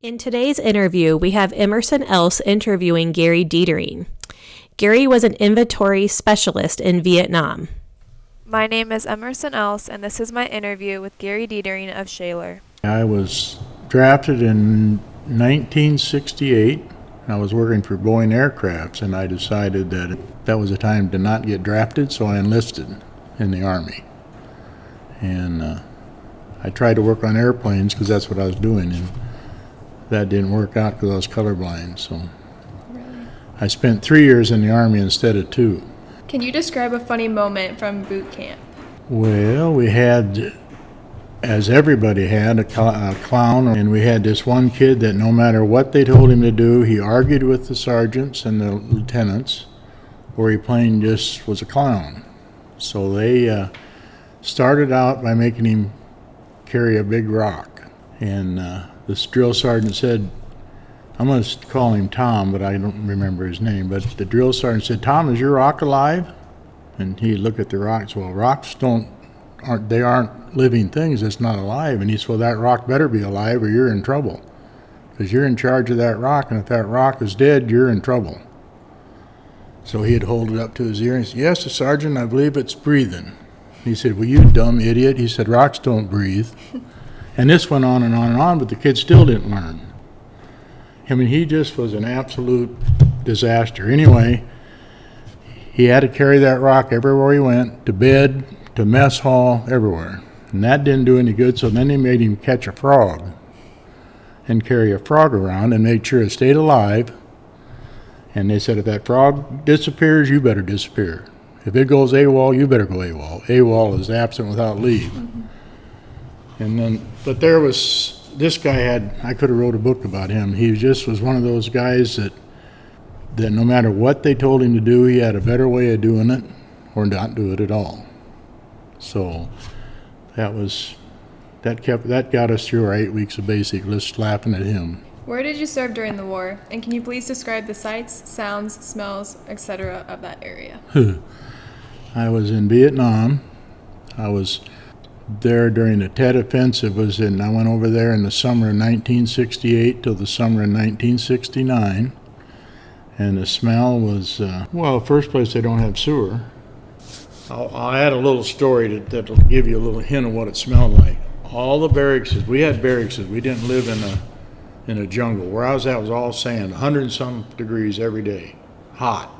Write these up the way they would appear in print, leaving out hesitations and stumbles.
In today's interview, we have Emerson Else interviewing Gary Deitering. Gary was an inventory specialist in Vietnam. My name is Emerson Else, and this is my interview with Gary Deitering of Shaler. I was drafted in 1968. I was working for Boeing Aircrafts, and I decided that that was a time to not get drafted, so I enlisted in the Army. And I tried to work on airplanes because that's what I was doing, and that didn't work out because I was colorblind. So I spent 3 years in the Army instead of 2. Can you describe a funny moment from boot camp? Well, we had, as everybody had, a clown, and we had this one kid that no matter what they told him to do, he argued with the sergeants and the lieutenants, or he plain just was a clown. So they started out by making him carry a big rock, and this drill sergeant said, I'm going to call him Tom, but I don't remember his name, but the drill sergeant said, Tom, is your rock alive? And he looked at the rocks. Well, rocks aren't living things. It's not alive. And he said, well, that rock better be alive or you're in trouble, because you're in charge of that rock, and if that rock is dead, you're in trouble. So he'd hold it up to his ear and said, yes, Sergeant, I believe it's breathing. He said, well, you dumb idiot. He said, rocks don't breathe. And this went on and on and on, but the kid still didn't learn. I mean, he just was an absolute disaster. Anyway, he had to carry that rock everywhere he went, to bed, to mess hall, everywhere. And that didn't do any good, so then they made him catch a frog and carry a frog around and make sure it stayed alive. And they said, if that frog disappears, you better disappear. If it goes AWOL, you better go AWOL. AWOL is absent without leave. And then, but there was, this guy I could have wrote a book about him. He just was one of those guys that no matter what they told him to do, he had a better way of doing it or not do it at all. So that got us through our 8 weeks of basic, just laughing at him. Where did you serve during the war? And can you please describe the sights, sounds, smells, etc. of that area? I was in Vietnam. I was there during the Tet Offensive. I went over there in the summer of 1968 till the summer of 1969. And the smell was, first place, they don't have sewer. I'll add a little story that'll give you a little hint of what it smelled like. All the barracks, we had barracks, we didn't live in a jungle. Where I was at was all sand, 100 and some degrees every day, hot.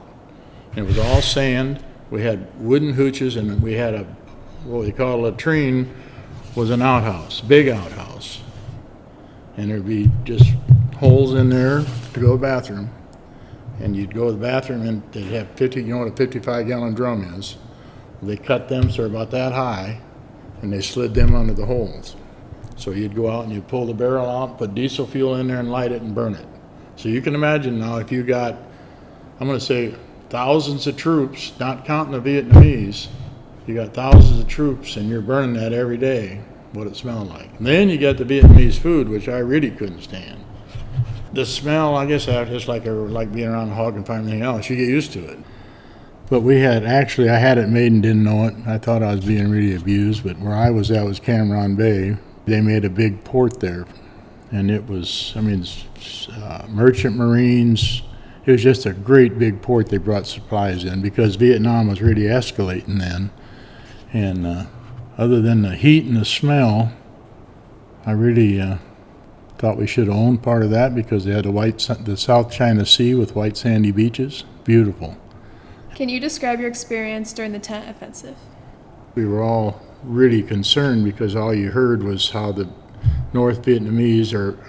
And it was all sand. We had wooden hooches, and we had what we call a latrine, was an outhouse, big outhouse. And there'd be just holes in there to go to the bathroom. And you'd go to the bathroom, and they'd have 50, you know what a 55-gallon drum is. They cut them so they're about that high, and they slid them under the holes. So you'd go out and you'd pull the barrel out, put diesel fuel in there and light it and burn it. So you can imagine now if you got, I'm going to say thousands of troops, not counting the Vietnamese, you got thousands of troops and you're burning that every day, what it smelled like. And then you got the Vietnamese food, which I really couldn't stand. The smell, I guess I just like being around a hog and farm and anything else, you get used to it. But I had it made and didn't know it. I thought I was being really abused, but where I was at was Cam Bay. They made a big port there, and it was, merchant marines. It was just a great big port they brought supplies in, because Vietnam was really escalating then. And other than the heat and the smell, I really thought we should have owned part of that, because they had the South China Sea with white sandy beaches. Beautiful. Can you describe your experience during the Tet Offensive? We were all really concerned, because all you heard was how the North Vietnamese, or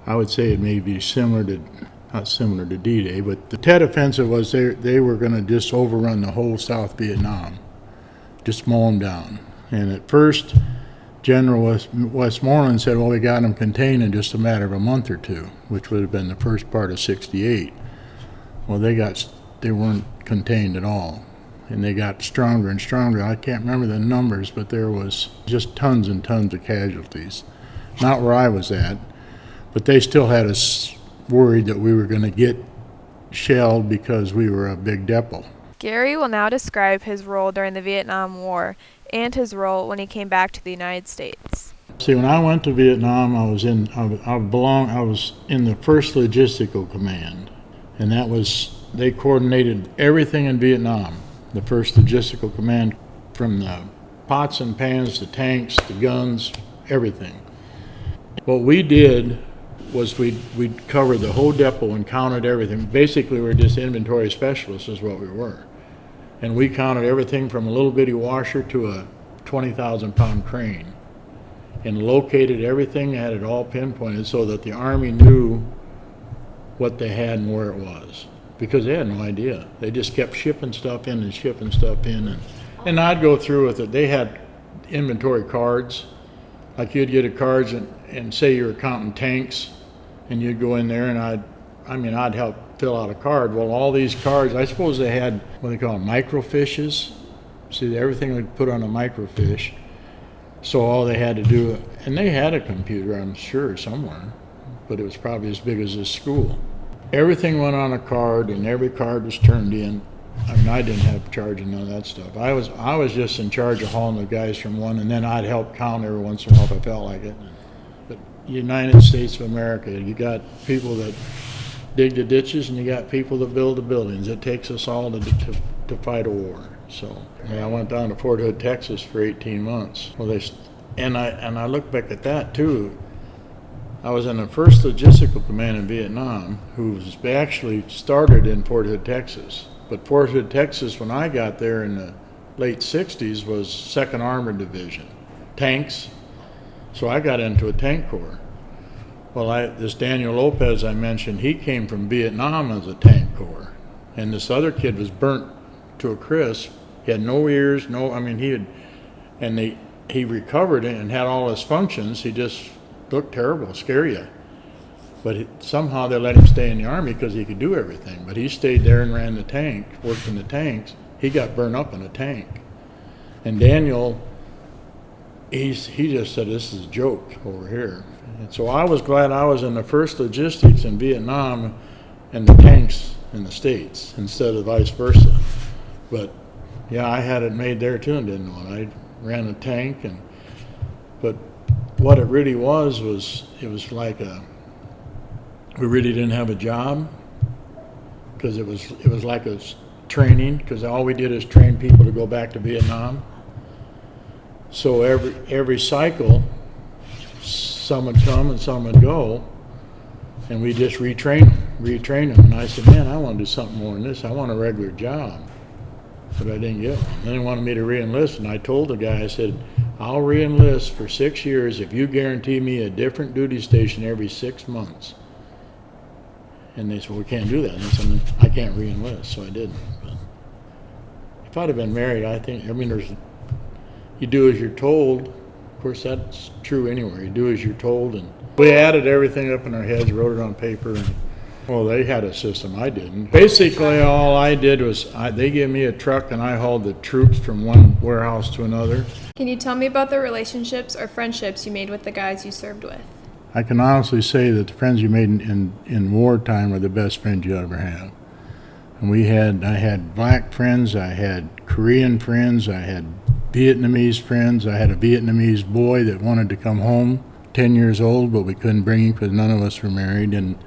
I would say it may be not similar to D-Day, but the Tet Offensive was they were going to just overrun the whole South Vietnam, just mow them down. And at first, General Westmoreland said, well, we got them contained in just a matter of a month or two, which would have been the first part of 68. Well, they weren't contained at all, and they got stronger and stronger. I can't remember the numbers, but there was just tons and tons of casualties. Not where I was at, but they still had us worried that we were going to get shelled because we were a big depot. Gary will now describe his role during the Vietnam War and his role when he came back to the United States. See, when I went to Vietnam, I was in the first logistical command, and they coordinated everything in Vietnam. The first logistical command, from the pots and pans, the tanks, the guns, everything. What we did was we'd cover the whole depot and counted everything. Basically, we were just inventory specialists is what we were. And we counted everything from a little bitty washer to a 20,000-pound crane, and located everything, had it all pinpointed so that the Army knew what they had and where it was. Because they had no idea. They just kept shipping stuff in and shipping stuff in. And I'd go through with it. They had inventory cards. Like you'd get a cards and say you were counting tanks, and you'd go in there and I'd help fill out a card. Well, all these cards, I suppose they had what they call microfishes. See, everything would put on a microfiche. So all they had to do, and they had a computer, I'm sure, somewhere, but it was probably as big as this school. Everything went on a card, and every card was turned in. I didn't have charge of none of that stuff. I was just in charge of hauling the guys from one, and then I'd help count every once in a while if I felt like it. But United States of America, you got people that dig the ditches, and you got people that build the buildings. It takes us all to fight a war. So I went down to Fort Hood, Texas for 18 months. Well, I look back at that too. I was in the first logistical command in Vietnam, who was actually started in Fort Hood, Texas. But Fort Hood, Texas, when I got there in the late 60s, was 2nd Armored Division, tanks. So I got into a tank corps. Well, this Daniel Lopez I mentioned, he came from Vietnam as a tank corps. And this other kid was burnt to a crisp. He had no ears, he recovered it and had all his functions. He just looked terrible, scare you. But somehow they let him stay in the Army because he could do everything. But he stayed there and ran the tank, worked in the tanks. He got burned up in a tank. And Daniel, he just said, this is a joke over here. And so I was glad I was in the first logistics in Vietnam and the tanks in the States instead of vice versa. But yeah, I had it made there too and didn't know it. I ran a tank, but what it really was it was like we really didn't have a job, because it was like a training, because all we did is train people to go back to Vietnam. So every cycle, some would come and some would go, and we just retrain them. And I said, man, I want to do something more than this. I want a regular job. But I didn't get one. Then they wanted me to re-enlist, and I told the guy, I said, I'll re-enlist for 6 years if you guarantee me a different duty station every 6 months. And they said, well, we can't do that. And I said, I can't re-enlist, so I didn't. But if I'd have been married, you do as you're told. Of course, that's true anywhere. You do as you're told. And we added everything up in our heads, wrote it on paper, and well, they had a system, I didn't. Basically, all I did was they gave me a truck, and I hauled the troops from one warehouse to another. Can you tell me about the relationships or friendships you made with the guys you served with? I can honestly say that the friends you made in wartime are the best friends you ever have. And I had black friends, I had Korean friends, I had Vietnamese friends. I had a Vietnamese boy that wanted to come home, 10 years old, but we couldn't bring him because none of us were married. And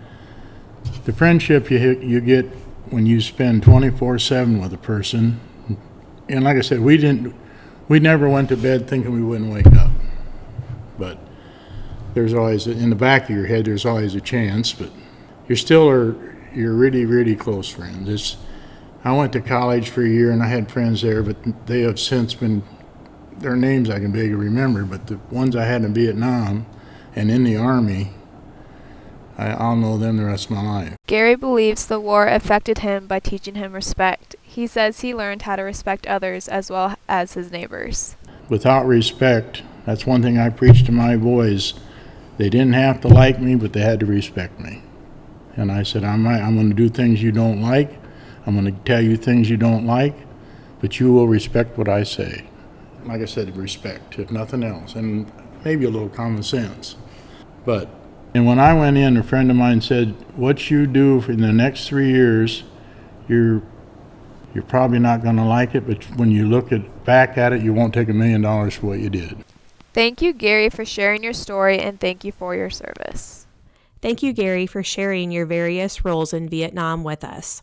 the friendship you get when you spend 24/7 with a person, and like I said, we never went to bed thinking we wouldn't wake up. But there's always, in the back of your head, there's always a chance, but you're really, really close friends. I went to college for a year and I had friends there, but they have since been, their names I can barely remember, but the ones I had in Vietnam and in the Army, I'll know them the rest of my life. Gary believes the war affected him by teaching him respect. He says he learned how to respect others as well as his neighbors. Without respect, that's one thing I preach to my boys. They didn't have to like me, but they had to respect me. And I said, I'm going to do things you don't like. I'm going to tell you things you don't like, but you will respect what I say. Like I said, respect, if nothing else, and maybe a little common sense. And when I went in, a friend of mine said, what you do for the next 3 years, you're probably not going to like it, but when you look back at it, you won't take $1 million for what you did. Thank you, Gary, for sharing your story, and thank you for your service. Thank you, Gary, for sharing your various roles in Vietnam with us.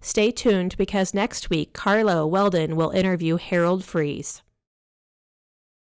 Stay tuned because next week, Carlo Weldon will interview Harold Fries.